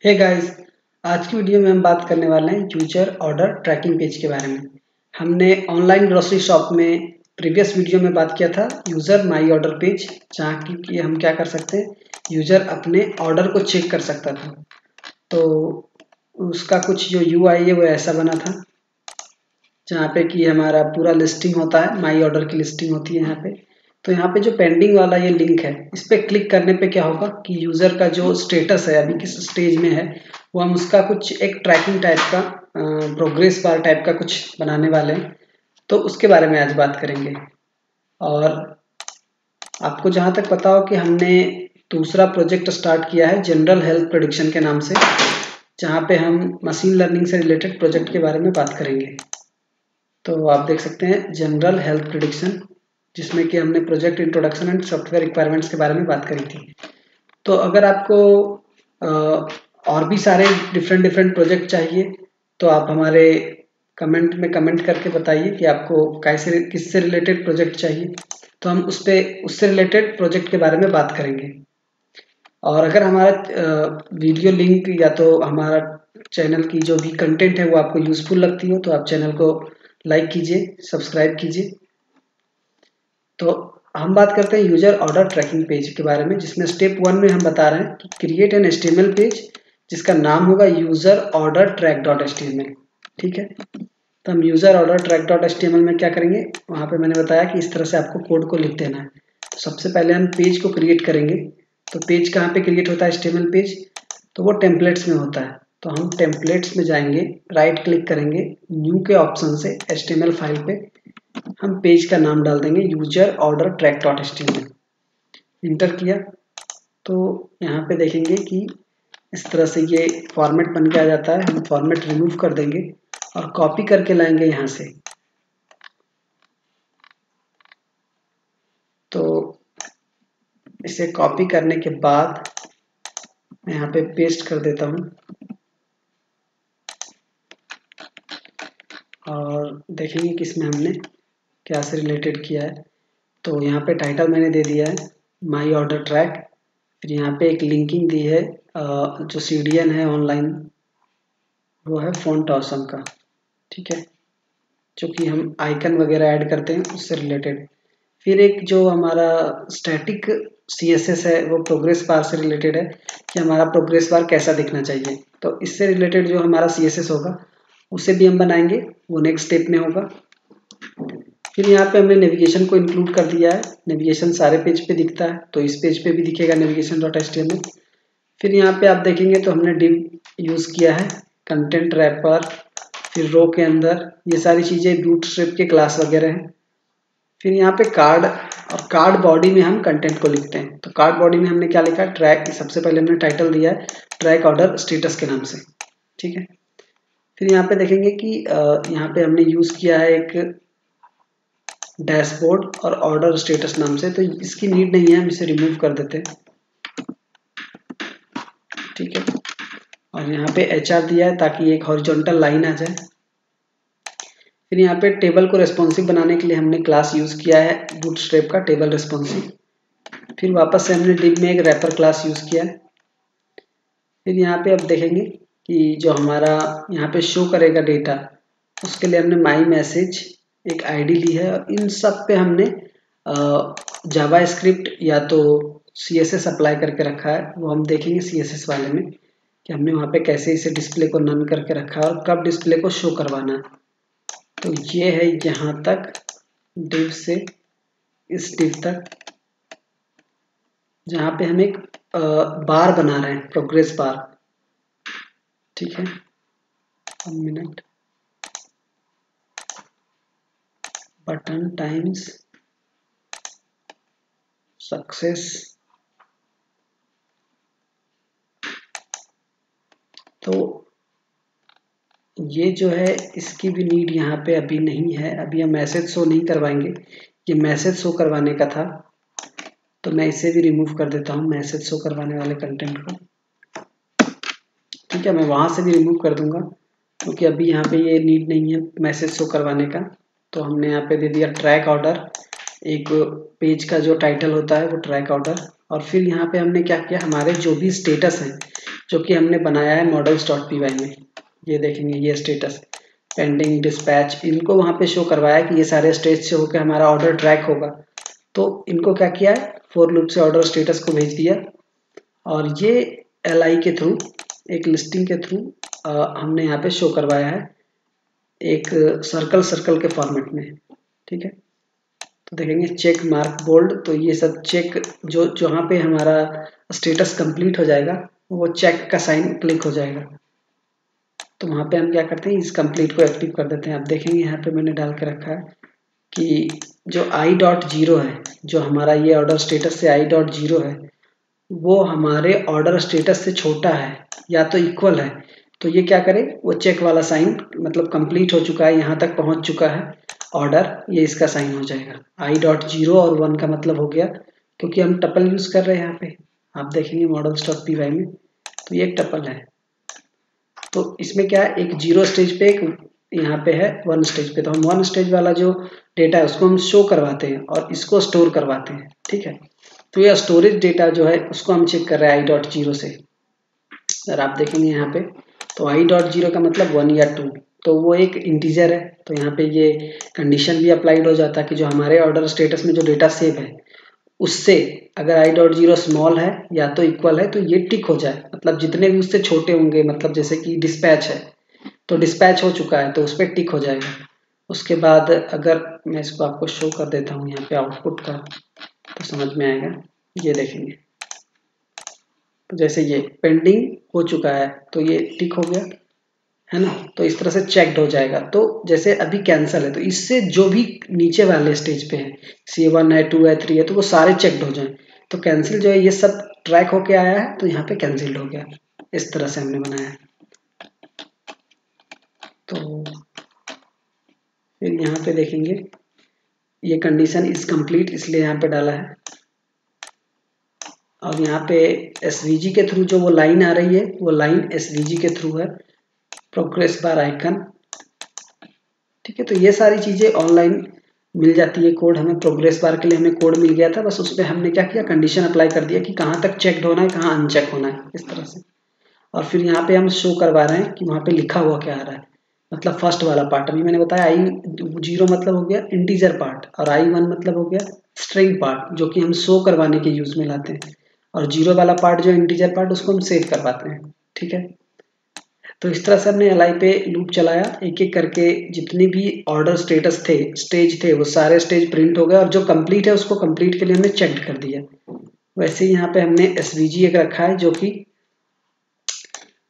Hey guys, आज की video में हम बात करने वाले हैं यूजर ऑर्डर ट्रैकिंग पेज के बारे में। हमने ऑनलाइन ग्रोसरी शॉप में प्रीवियस वीडियो में बात किया था यूजर माई ऑर्डर पेज, जहाँ की हम क्या कर सकते हैं, यूजर अपने ऑर्डर को चेक कर सकता था। तो उसका कुछ जो यूआई है वो ऐसा बना था, जहाँ पे कि हमारा पूरा लिस्टिंग होता है, माई ऑर्डर की लिस्टिंग होती है यहाँ पे। तो यहाँ पे जो पेंडिंग वाला ये लिंक है, इस पर क्लिक करने पे क्या होगा कि यूज़र का जो स्टेटस है, अभी किस स्टेज में है, वो हम उसका कुछ एक ट्रैकिंग टाइप का प्रोग्रेस बार टाइप का कुछ बनाने वाले हैं। तो उसके बारे में आज बात करेंगे। और आपको जहाँ तक पता हो कि हमने दूसरा प्रोजेक्ट स्टार्ट किया है जनरल हेल्थ प्रेडिक्शन के नाम से, जहाँ पे हम मशीन लर्निंग से रिलेटेड प्रोजेक्ट के बारे में बात करेंगे। तो आप देख सकते हैं जनरल हेल्थ प्रेडिक्शन, जिसमें कि हमने project introduction and software requirements के बारे में बात करी थी। तो अगर आपको और भी सारे डिफरेंट प्रोजेक्ट चाहिए तो आप हमारे कमेंट में कमेंट करके बताइए कि आपको कैसे किससे रिलेटेड प्रोजेक्ट चाहिए, तो हम उससे रिलेटेड प्रोजेक्ट के बारे में बात करेंगे। और अगर हमारा वीडियो लिंक या तो हमारा चैनल की जो भी कंटेंट है वो आपको यूज़फुल लगती हो, तो आप चैनल को लाइक कीजिए, सब्सक्राइब कीजिए। तो हम बात करते हैं यूजर ऑर्डर ट्रैकिंग पेज के बारे में, जिसमें स्टेप 1 में हम बता रहे हैं कि क्रिएट एन एचटीएमएल पेज जिसका नाम होगा user order track dot HTML. ठीक है, तो हम user order track dot HTML में क्या करेंगे, वहाँ पे मैंने बताया कि इस तरह से आपको कोड को लिख देना है। तो सबसे पहले हम पेज को क्रिएट करेंगे। तो पेज कहाँ पे क्रिएट होता है एचटीएमएल पेज, तो वो टेम्पलेट्स में होता है। तो हम टेम्पलेट्स में जाएंगे, राइट क्लिक करेंगे, न्यू के ऑप्शन से एचटीएमएल फाइल पे हम पेज का नाम डाल देंगे user order track dot HTML. Inter किया तो यहाँ पे देखेंगे कि इस तरह से ये फॉर्मेट बन के आ जाता है। हम फॉर्मेट रिमूव कर देंगे और कॉपी करके लाएंगे यहाँ से। तो इसे कॉपी करने के बाद मैं यहाँ पे पेस्ट कर देता हूँ और देखेंगे कि इसमें हमने क्या से रिलेटेड किया है। तो यहाँ पे टाइटल मैंने दे दिया है माई ऑर्डर ट्रैक, फिर यहाँ पे एक लिंकिंग दी है जो CDN है ऑनलाइन, वो है फॉन्ट ऑसम का। ठीक है, जो कि हम आइकन वगैरह ऐड करते हैं उससे रिलेटेड। फिर एक जो हमारा स्टैटिक CSS है वो प्रोग्रेस बार से रिलेटेड है कि हमारा प्रोग्रेस बार कैसा दिखना चाहिए। तो इससे रिलेटेड जो हमारा CSS होगा उसे भी हम बनाएंगे, वो नेक्स्ट स्टेप में होगा। फिर यहाँ पे हमने नेविगेशन को इंक्लूड कर दिया है। नेविगेशन सारे पेज पे दिखता है, तो इस पेज पे भी दिखेगा नेविगेशन डॉट एचटीएमएल। फिर यहाँ पे आप देखेंगे तो हमने डिव यूज़ किया है, कंटेंट रैपर, फिर रो के अंदर ये सारी चीज़ें बूटस्ट्रैप के क्लास वगैरह हैं। फिर यहाँ पे कार्ड, और कार्ड बॉडी में हम कंटेंट को लिखते हैं। तो कार्ड बॉडी में हमने क्या लिखा है, ट्रैक, सबसे पहले हमने टाइटल दिया है ट्रैक ऑर्डर स्टेटस के नाम से। ठीक है, फिर यहाँ पे देखेंगे कि यहाँ पे हमने यूज़ किया है एक डैशबोर्ड और ऑर्डर स्टेटस नाम से, तो इसकी नीड नहीं है, हम इसे रिमूव कर देते हैं। ठीक है, और यहाँ पे HR दिया है ताकि एक हॉरिजॉन्टल लाइन आ जाए। फिर यहाँ पे टेबल को रेस्पॉन्सिव बनाने के लिए हमने क्लास यूज़ किया है बूटस्ट्रैप का टेबल रेस्पॉन्सिव। फिर वापस से हमने डिव में एक रैपर क्लास यूज़ किया है। फिर यहाँ पे अब देखेंगे कि जो हमारा यहाँ पे शो करेगा डेटा, उसके लिए हमने माई मैसेज एक ID ली है, और इन सब पे हमने जावा स्क्रिप्ट या तो CSS अप्लाई करके रखा है। वो हम देखेंगे CSS वाले में कि हमने वहाँ पे कैसे इसे डिस्प्ले को नन करके रखा है और कब डिस्प्ले को शो करवाना है। तो ये है यहाँ तक डिव से इस डिव तक, जहाँ पे हम एक बार बना रहे हैं, प्रोग्रेस बार। ठीक है, 1 मिनट, बटन टाइम्स सक्सेस। तो ये जो है इसकी भी नीड यहाँ पे अभी नहीं है, अभी हम मैसेज शो नहीं करवाएंगे, ये मैसेज शो करवाने का था। तो मैं इसे भी रिमूव कर देता हूँ, मैसेज शो करवाने वाले कंटेंट को। ठीक है, मैं वहाँ से भी रिमूव कर दूंगा क्योंकि अभी यहाँ पे ये नीड नहीं है मैसेज शो करवाने का। तो हमने यहाँ पे दे दिया ट्रैक ऑर्डर, एक पेज का जो टाइटल होता है वो ट्रैक ऑर्डर। और फिर यहाँ पे हमने क्या किया, हमारे जो भी स्टेटस हैं, जो कि हमने बनाया है models.py में। ये देखेंगे, ये स्टेटस पेंडिंग, डिस्पैच, इनको वहाँ पे शो करवाया कि ये सारे स्टेज से होकर हमारा ऑर्डर ट्रैक होगा। तो इनको क्या किया है, फॉर लूप से ऑर्डर स्टेटस को भेज दिया, और ये li के थ्रू, एक लिस्टिंग के थ्रू हमने यहाँ पे शो करवाया है एक सर्कल के फॉर्मेट में। ठीक है, तो देखेंगे चेक मार्क बोल्ड, तो ये सब चेक जो जहाँ पे हमारा स्टेटस कंप्लीट हो जाएगा वो चेक का साइन क्लिक हो जाएगा। तो वहाँ पे हम क्या करते हैं, इस कंप्लीट को एक्टिव कर देते हैं। आप देखेंगे यहाँ पे मैंने डाल के रखा है कि जो i.0 है, जो हमारा ये ऑर्डर स्टेटस से i.0 है, वो हमारे ऑर्डर स्टेटस से छोटा है या तो इक्वल है। तो ये क्या करे, वो चेक वाला साइन, मतलब कंप्लीट हो चुका है, यहाँ तक पहुँच चुका है ऑर्डर, ये इसका साइन हो जाएगा। i.0 और 1 का मतलब हो गया, क्योंकि हम टपल यूज कर रहे हैं यहाँ पे, आप देखेंगे models.py में, तो ये एक टपल है। तो इसमें क्या है, एक 0 स्टेज पे, एक यहाँ पे है 1 स्टेज पे। तो हम 1 स्टेज वाला जो डेटा है उसको हम शो करवाते हैं और इसको स्टोर करवाते हैं। ठीक है, तो ये स्टोरेज डेटा जो है उसको हम चेक कर रहे हैं i.0 से। अगर आप देखेंगे यहाँ पे, तो i.0 का मतलब 1 या 2, तो वो एक इंटीजर है। तो यहाँ पे ये कंडीशन भी अप्लाइड हो जाता है कि जो हमारे ऑर्डर स्टेटस में जो डेटा सेव है उससे अगर i.0 स्मॉल है या तो इक्वल है तो ये टिक हो जाए, मतलब जितने भी उससे छोटे होंगे, मतलब जैसे कि डिस्पैच है तो डिस्पैच हो चुका है तो उस पर टिक हो जाएगा। उसके बाद अगर मैं इसको आपको शो कर देता हूँ यहाँ पे आउटपुट का, तो समझ में आएगा। ये देखेंगे, तो जैसे ये पेंडिंग हो चुका है तो ये टिक हो गया है ना, तो इस तरह से चेक्ड हो जाएगा। तो जैसे अभी कैंसिल है तो इससे जो भी नीचे वाले स्टेज पे है, C1 है, 2 है, 3 है, तो वो सारे चेक्ड हो जाए। तो कैंसिल जो है ये सब ट्रैक होके आया है, तो यहाँ पे कैंसिल्ड हो गया। इस तरह से हमने बनाया है। तो फिर यहाँ पे देखेंगे, ये कंडीशन इज कंप्लीट इसलिए यहाँ पे डाला है, और यहाँ पे SVG के थ्रू जो वो लाइन आ रही है वो लाइन SVG के थ्रू है, प्रोग्रेस बार आइकन। ठीक है, तो ये सारी चीज़ें ऑनलाइन मिल जाती है। कोड हमें प्रोग्रेस बार के लिए हमें कोड मिल गया था, बस उस पर हमने क्या किया, कंडीशन अप्लाई कर दिया कि कहाँ तक चेक्ड होना है, कहाँ अनचेक होना है, इस तरह से। और फिर यहाँ पे हम शो करवा रहे हैं कि वहाँ पे लिखा हुआ क्या आ रहा है, मतलब फर्स्ट वाला पार्ट अभी मैंने बताया i.0 मतलब हो गया इंटीजर पार्ट, और i.1 मतलब हो गया स्ट्रिंग पार्ट, जो कि हम शो करवाने के यूज में लाते हैं, और 0 वाला पार्ट जो इंटीजर पार्ट उसको हम सेव करवाते हैं। ठीक है, तो इस तरह से हमने li पे लूप चलाया, एक एक करके जितने भी ऑर्डर स्टेटस थे, स्टेज थे, वो सारे स्टेज प्रिंट हो गए, और जो कंप्लीट है उसको कंप्लीट के लिए हमने चेक कर दिया। वैसे ही यहाँ पे हमने SVG एक रखा है जो कि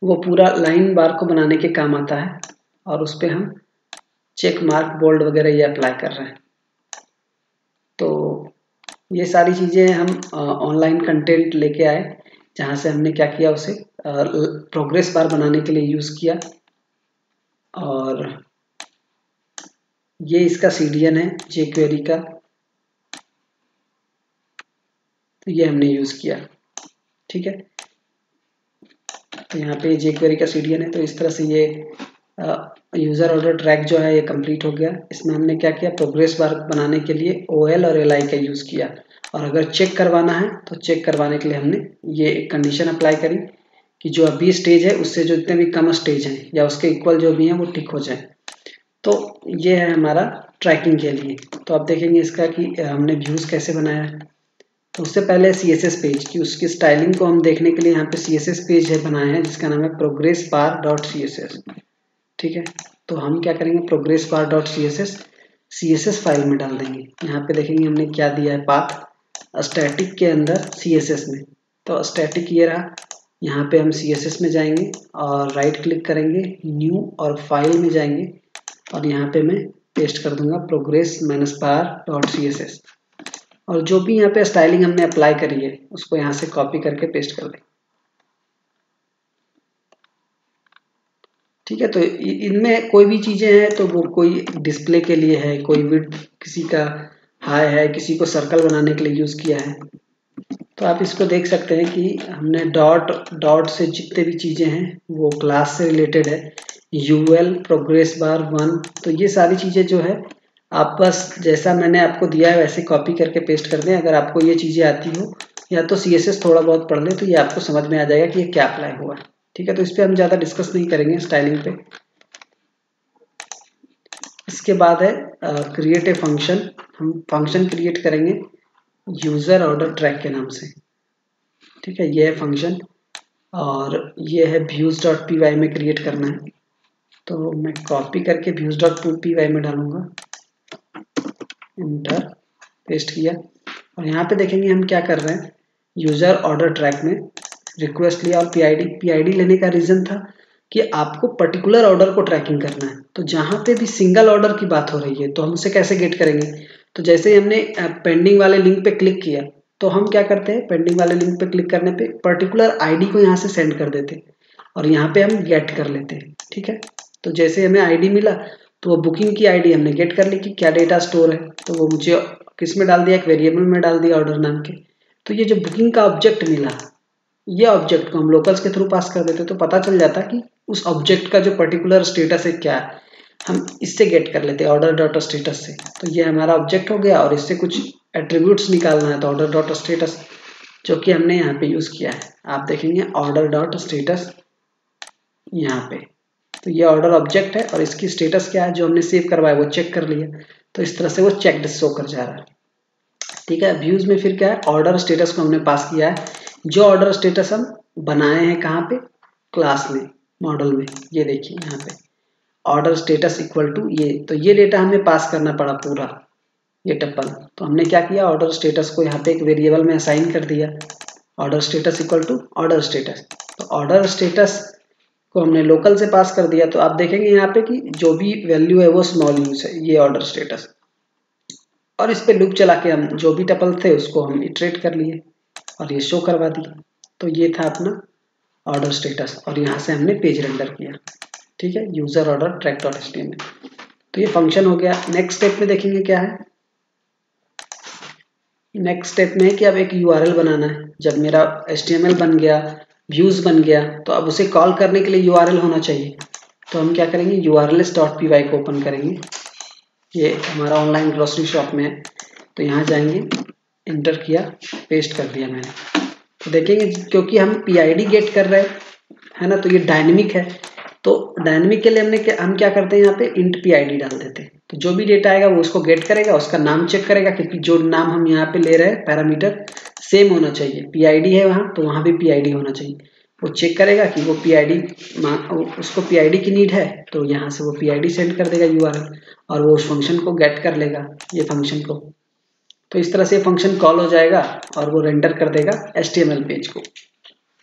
वो पूरा लाइन बार को बनाने के काम आता है, और उस पर हम चेक मार्क बोल्ड वगैरह ये अप्लाई कर रहे हैं। तो ये सारी चीज़ें हम ऑनलाइन कंटेंट लेके आए, जहाँ से हमने क्या किया, उसे प्रोग्रेस बार बनाने के लिए यूज़ किया, और ये इसका CDN है jQuery का, तो ये हमने यूज़ किया। ठीक है, तो यहाँ पे jQuery का CDN है, तो इस तरह से ये यूज़र ऑर्डर ट्रैक जो है ये कंप्लीट हो गया। इसमें हमने क्या किया, प्रोग्रेस बार बनाने के लिए OL और LI का यूज़ किया, और अगर चेक करवाना है तो चेक करवाने के लिए हमने ये एक कंडीशन अप्लाई करी कि जो अभी स्टेज है उससे जो जितने भी कम स्टेज हैं या उसके इक्वल जो भी हैं वो टिक हो जाए। तो ये है हमारा ट्रैकिंग के लिए। तो आप देखेंगे इसका कि हमने व्यूज़ कैसे बनाया है। तो उससे पहले CSS पेज की उसकी स्टाइलिंग को हम देखने के लिए यहाँ पे CSS पेज है बनाया है, जिसका नाम है progress bar डॉट CSS। ठीक है, तो हम क्या करेंगे, progress bar dot CSS file में डाल देंगे। यहाँ पे देखेंगे हमने क्या दिया है, पाथ स्टैटिक के अंदर CSS में। तो स्टैटिक ये रहा, यहाँ पे हम CSS में जाएंगे और राइट क्लिक करेंगे, न्यू, और फाइल में जाएंगे, और यहाँ पे मैं पेस्ट कर दूंगा progress bar डॉट CSS, और जो भी यहाँ पे स्टाइलिंग हमने अप्लाई करी है उसको यहाँ से कॉपी करके पेस्ट कर दें। ठीक है, तो इनमें कोई भी चीज़ें हैं तो वो कोई डिस्प्ले के लिए है, कोई विड्थ किसी का हाई है, किसी को सर्कल बनाने के लिए यूज़ किया है। तो आप इसको देख सकते हैं कि हमने डॉट से जितने भी चीज़ें हैं वो क्लास से रिलेटेड है, UL प्रोग्रेस बार 1, तो ये सारी चीज़ें जो है आप बस जैसा मैंने आपको दिया है वैसे कॉपी करके पेस्ट कर दें। अगर आपको ये चीज़ें आती हो या तो CSS थोड़ा बहुत पढ़ लें तो ये आपको समझ में आ जाएगा कि ये क्या अप्लाई हुआ है। ठीक है, तो इस पर हम ज़्यादा डिस्कस नहीं करेंगे स्टाइलिंग पे। इसके बाद है क्रिएट ए फंक्शन। हम फंक्शन क्रिएट करेंगे यूज़र ऑर्डर ट्रैक के नाम से। ठीक है, ये है फंक्शन और ये है views.py में क्रिएट करना है। तो मैं कॉपी करके views.py में डालूंगा, इंटर, पेस्ट किया। और यहाँ पे देखेंगे हम क्या कर रहे हैं, यूज़र ऑर्डर ट्रैक में रिक्वेस्ट लिया और पीआईडी लेने का रीज़न था कि आपको पर्टिकुलर ऑर्डर को ट्रैकिंग करना है। तो जहाँ पे भी सिंगल ऑर्डर की बात हो रही है तो हम उसे कैसे गेट करेंगे, तो जैसे ही हमने पेंडिंग वाले लिंक पे क्लिक किया तो हम क्या करते हैं, पेंडिंग वाले लिंक पे क्लिक करने पे पर्टिकुलर आईडी को यहाँ से सेंड कर देते हैं और यहाँ पे हम गेट कर लेते हैं। ठीक है, तो जैसे हमें आईडी मिला तो वो बुकिंग की आईडी हमने गेट कर ली कि क्या डेटा स्टोर है, तो वो मुझे किस में डाल दिया, एक वेरिएबल में डाल दिया ऑर्डर नाम के। तो ये जो बुकिंग का ऑब्जेक्ट मिला, ये ऑब्जेक्ट को हम लोकल्स के थ्रू पास कर देते तो पता चल जाता कि उस ऑब्जेक्ट का जो पर्टिकुलर स्टेटस है क्या है, हम इससे गेट कर लेते हैं ऑर्डर डॉट स्टेटस से। तो ये हमारा ऑब्जेक्ट हो गया और इससे कुछ एट्रीब्यूट्स निकालना है तो ऑर्डर डॉट स्टेटस, जो कि हमने यहाँ पे यूज़ किया है। आप देखेंगे ऑर्डर डॉट स्टेटस यहाँ पे, तो ये ऑर्डर ऑब्जेक्ट है और इसकी स्टेटस क्या है, जो हमने सेव करवाया वो चेक कर लिया, तो इस तरह से वो चेकड शो कर जा रहा है। ठीक है, व्यूज में फिर क्या है, ऑर्डर स्टेटस को हमने पास किया है, जो ऑर्डर स्टेटस हम बनाए हैं कहाँ पे, क्लास में, मॉडल में। ये देखिए यहाँ पे ऑर्डर स्टेटस इक्वल टू ये, तो ये डेटा हमें पास करना पड़ा पूरा, ये टप्पल। तो हमने क्या किया, ऑर्डर स्टेटस को यहाँ पे एक वेरिएबल में असाइन कर दिया, order status equal to order status. तो ऑर्डर स्टेटस को हमने लोकल से पास कर दिया, तो आप देखेंगे यहाँ पे कि जो भी वैल्यू है वो स्मॉल यूज है, ये ऑर्डर स्टेटस। और इस पे लूप चला के हम जो भी टपल थे उसको हम इटरेट कर लिए और ये शो करवा दिया। तो ये था अपना ऑर्डर स्टेटस और यहाँ से हमने पेज रेंडर किया। ठीक है, user order track dot HTML. तो ये फंक्शन हो गया। नेक्स्ट स्टेप में देखेंगे क्या है, नेक्स्ट स्टेप में है कि अब एक यूआरएल बनाना है। जब मेरा एचटीएमएल बन गया, व्यूज बन गया, तो अब उसे कॉल करने के लिए यूआरएल होना चाहिए। तो हम क्या करेंगे, urls.py को ओपन करेंगे। ये हमारा ऑनलाइन ग्रोसरी शॉप में है, तो यहाँ जाएंगे, इंटर किया, पेस्ट कर दिया मैंने। तो देखेंगे क्योंकि हम पीआईडी गेट कर रहे हैं, है ना, तो ये डायनेमिक है। तो डायनेमिक के लिए हम क्या करते हैं, यहाँ पे इंट पीआईडी डाल देते हैं। तो जो भी डेटा आएगा वो उसको गेट करेगा, उसका नाम चेक करेगा, क्योंकि जो नाम हम यहाँ पे ले रहे हैं पैरामीटर सेम होना चाहिए। पीआईडी है वहाँ, तो वहाँ भी पीआईडी होना चाहिए। वो चेक करेगा कि वो पीआईडी, उसको पीआईडी की नीड है, तो यहाँ से वो पीआईडी सेंड कर देगा यूआरएल और वो उस फंक्शन को गेट कर लेगा, ये फंक्शन को। तो इस तरह से फंक्शन कॉल हो जाएगा और वो रेंडर कर देगा एचटीएमएल पेज को।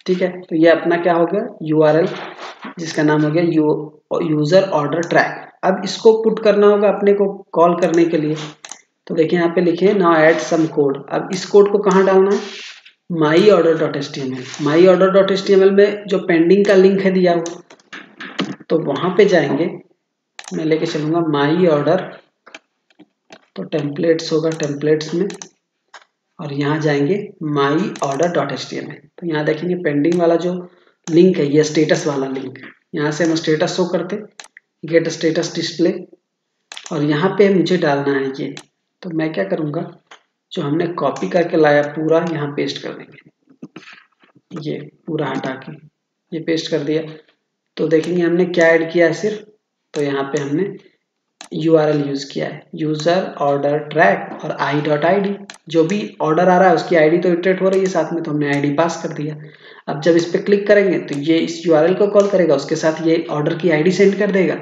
ठीक है, तो ये अपना क्या हो गया, यूआरएल, जिसका नाम हो गया यूजर ऑर्डर ट्रैक। अब इसको पुट करना होगा अपने को कॉल करने के लिए। तो देखिए यहाँ पे लिखे नाउ ऐड सम कोड। अब इस कोड को कहाँ डालना है, my order dot HTML. My order dot HTML में जो पेंडिंग का लिंक है दिया हुआ, तो वहां पे जाएंगे, मैं लेके चलूंगा माई ऑर्डर, तो टेम्पलेट्स होगा, टेम्पलेट्स में, और यहाँ जाएंगे माई ऑर्डर डॉट एचटीएमएल। तो यहाँ देखेंगे पेंडिंग वाला जो लिंक है, ये स्टेटस वाला लिंक, यहाँ से हम स्टेटस शो करते, गेट स्टेटस डिस्प्ले, और यहाँ पे मुझे डालना है ये। तो मैं क्या करूँगा, जो हमने कॉपी करके लाया पूरा यहाँ पेस्ट कर देंगे, ये पूरा हटा के ये पेस्ट कर दिया। तो देखेंगे हमने क्या ऐड किया है सिर्फ, तो यहाँ पे हमने URL यूज किया है, यूजर ऑर्डर ट्रैक और i.id। जो भी ऑर्डर आ रहा है उसकी आईडी तो इटरेट हो रही है साथ में, तो हमने आईडी पास कर दिया। अब जब इस पे क्लिक करेंगे तो ये इस URL को कॉल करेगा, उसके साथ ये ऑर्डर की आईडी सेंड कर देगा,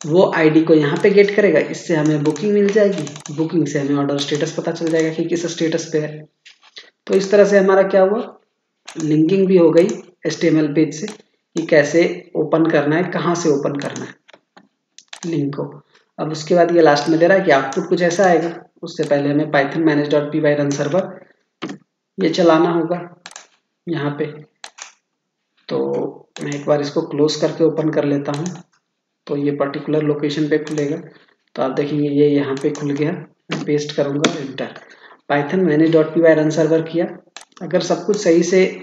वो आईडी को यहाँ पे गेट करेगा, इससे हमें बुकिंग मिल जाएगी, बुकिंग से हमें ऑर्डर स्टेटस पता चल जाएगा कि किस स्टेटस पे है। तो इस तरह से हमारा क्या हुआ, लिंकिंग भी हो गई HTML पेज से कि कैसे ओपन करना है, कहाँ से ओपन करना है लिंक को। अब उसके बाद ये लास्ट में दे रहा है कि आउटपुट कुछ ऐसा आएगा। उससे पहले हमें python manage.py run server ये चलाना होगा यहाँ पे। तो मैं एक बार इसको क्लोज करके ओपन कर लेता हूँ, तो ये पर्टिकुलर लोकेशन पे खुलेगा। तो आप देखेंगे ये यहाँ पे खुल गया, मैं पेस्ट करूँगा, inter, python manage.py run server किया। अगर सब कुछ सही से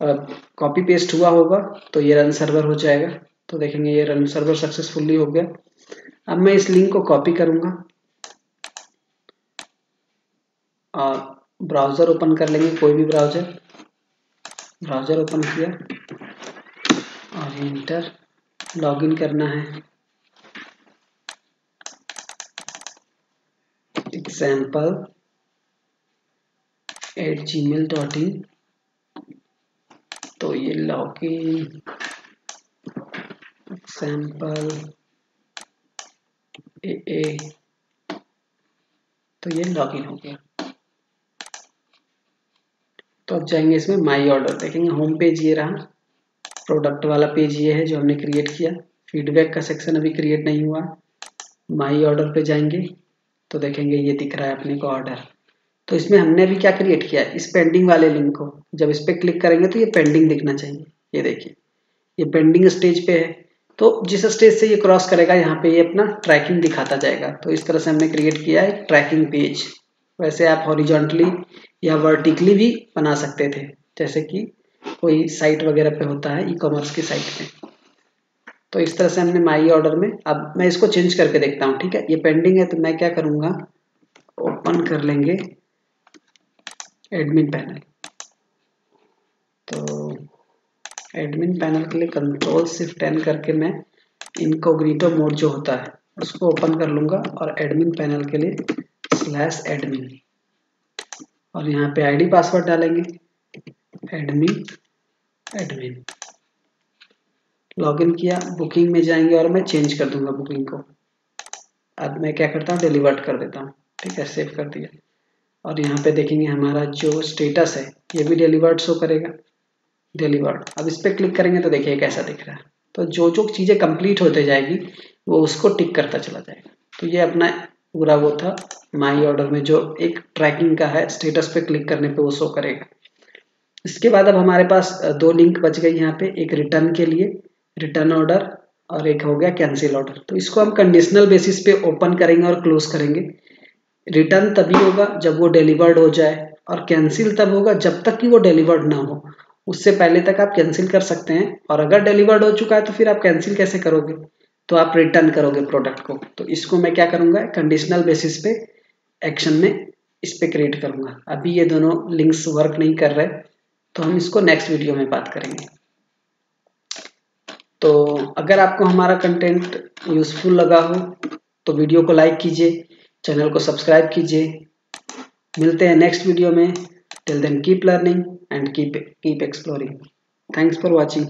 कॉपी पेस्ट हुआ होगा तो ये रन सर्वर हो जाएगा। तो देखेंगे ये रन सर्वर सक्सेसफुली हो गया। अब मैं इस लिंक को कॉपी करूंगा और ब्राउजर ओपन कर लेंगे, कोई भी ब्राउजर ओपन किया, और इंटर लॉगिन करना है। example@gmail.in। तो ये लॉगिन example तो ये लॉगिन हो गया। तो अब जाएंगे इसमें माई ऑर्डर, देखेंगे होम पेज ये रहा, प्रोडक्ट वाला पेज ये है जो हमने क्रिएट किया। फीडबैक का सेक्शन अभी क्रिएट नहीं हुआ। माई ऑर्डर पे जाएंगे तो देखेंगे ये दिख रहा है अपने को ऑर्डर। तो इसमें हमने अभी क्या क्रिएट किया, इस पेंडिंग वाले लिंक को जब इस पर क्लिक करेंगे तो ये पेंडिंग दिखना चाहिए। ये देखिए ये पेंडिंग स्टेज पे है, तो जिस स्टेज से ये क्रॉस करेगा यहाँ पे ये अपना ट्रैकिंग दिखाता जाएगा। तो इस तरह से हमने क्रिएट किया है ट्रैकिंग पेज। वैसे आप हॉरिजॉन्टली या वर्टिकली भी बना सकते थे, जैसे कि कोई साइट वगैरह पे होता है, ई कॉमर्स की साइट पे। तो इस तरह से हमने माई ऑर्डर में, अब मैं इसको चेंज करके देखता हूँ। ठीक है, ये पेंडिंग है तो मैं क्या करूँगा, ओपन कर लेंगे एडमिन पैनल। तो एडमिन पैनल के लिए Ctrl+Shift+N करके मैं इनकॉग्निटो मोड जो होता है उसको ओपन कर लूँगा और एडमिन पैनल के लिए /admin और यहाँ पे आईडी पासवर्ड डालेंगे एडमिन। लॉगिन किया, बुकिंग में जाएंगे और मैं चेंज कर दूंगा बुकिंग को। अब मैं क्या करता हूँ, डिलीवर्ट कर देता हूँ। ठीक है, सेव कर दिया और यहाँ पे देखेंगे हमारा जो स्टेटस है ये भी डिलीवर्ड शो करेगा, डिलीवर्ड। अब इस पर क्लिक करेंगे तो देखिए कैसा दिख रहा है। तो जो जो चीज़ें कंप्लीट होते जाएगी वो उसको टिक करता चला जाएगा। तो ये अपना पूरा वो था माई ऑर्डर में जो एक ट्रैकिंग का है, स्टेटस पे क्लिक करने पे वो शो करेगा। इसके बाद अब हमारे पास दो लिंक बच गई यहाँ पे, एक रिटर्न के लिए रिटर्न ऑर्डर और एक हो गया कैंसिल ऑर्डर। तो इसको हम कंडीशनल बेसिस पे ओपन करेंगे और क्लोज करेंगे। रिटर्न तभी होगा जब वो डिलीवर्ड हो जाए और कैंसिल तब होगा जब तक कि वो डिलीवर्ड ना हो। उससे पहले तक आप कैंसिल कर सकते हैं, और अगर डिलीवर्ड हो चुका है तो फिर आप कैंसिल कैसे करोगे, तो आप रिटर्न करोगे प्रोडक्ट को। तो इसको मैं क्या करूँगा, कंडीशनल बेसिस पे एक्शन में इस पे क्रिएट करूँगा। अभी ये दोनों लिंक्स वर्क नहीं कर रहे, तो हम इसको नेक्स्ट वीडियो में बात करेंगे। तो अगर आपको हमारा कंटेंट यूजफुल लगा हो तो वीडियो को लाइक कीजिए, चैनल को सब्सक्राइब कीजिए। मिलते हैं नेक्स्ट वीडियो में। Till then keep learning and keep exploring. Thanks for watching.